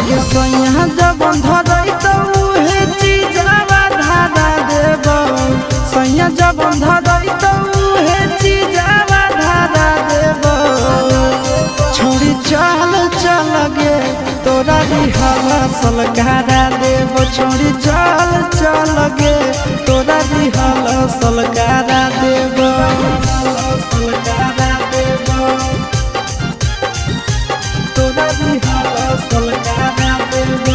अगे सैया जब धरई तो उहे चीजवा धारा देब सैया जब धरई तो उहे चीजवा धारा देब छोड़ी चल चल गे तोरा रिहर्सल करा देब छोड़ी चल चल गे तोरा रिहर्सल करा देब तोरा रिहर्सल करा देब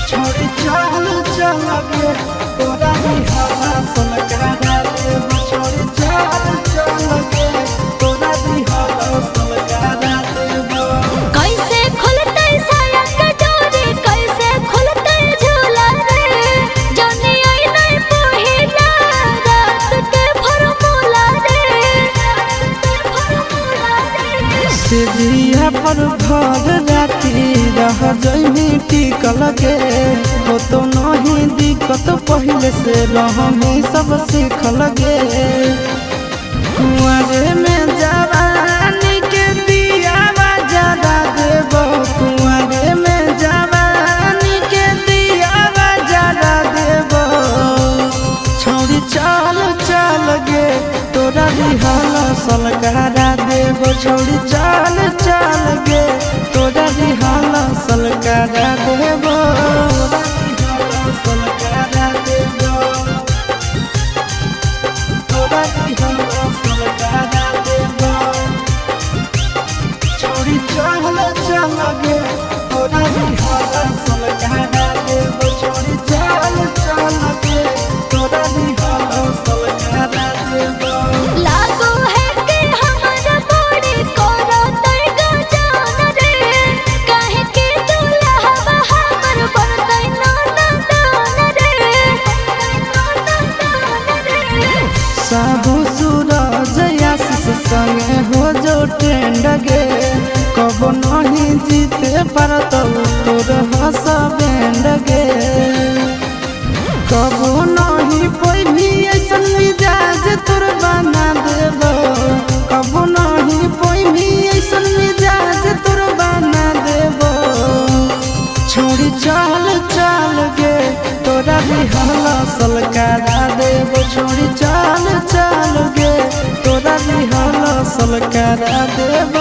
छोड़ी चल चल गे तोरा रिहर्सल करा देब छोड़ी चल चल गे तोरा रिहर्सल करा देब। कैसे खुलते साया के डोरी कैसे खुलते झूला रे जाने आई नहीं पहिला रात के फॉर्मूला रे सिरिया पर भर राती रह जइनी टिकल गे हो तो नहीं दिक्कत पहले से रहमी सब सीखल गे कुंवारे में जवानी के दियावा जरा देब कुंवारे में जवानी के दियावा जरा देब छोड़ी चल चल गे तोरा रिहर्सल करा देब छोड़ी चल चल गे तोरा रिहर्सल करा देब रिहर्सल करा देब तोरा रिहर्सल करा देब छोड़ी चल चल गे तोरा रिहर्सल करा देब छोड़ी चल चल गे तोरा रिहर्सल करा देब। लागो है कि हमर बॉडी कोरा तई गजान रे काहे के दुल्हा हमर बनतै नान रे साहू सूरज आशीष संगे हो जो ट्रेंड गे कब नहीं जीते पारत तोर हस बैंड गे कब नहीं पैभी ऐसन मिजाज तोर बना देब कब नहीं पैभी ऐसन मिजाज तोर बना देब छोड़ी चल चल गे तोरा रिहर्सल करा देब छोड़ी चल चल गे तोरा रिहर्सल करा देब।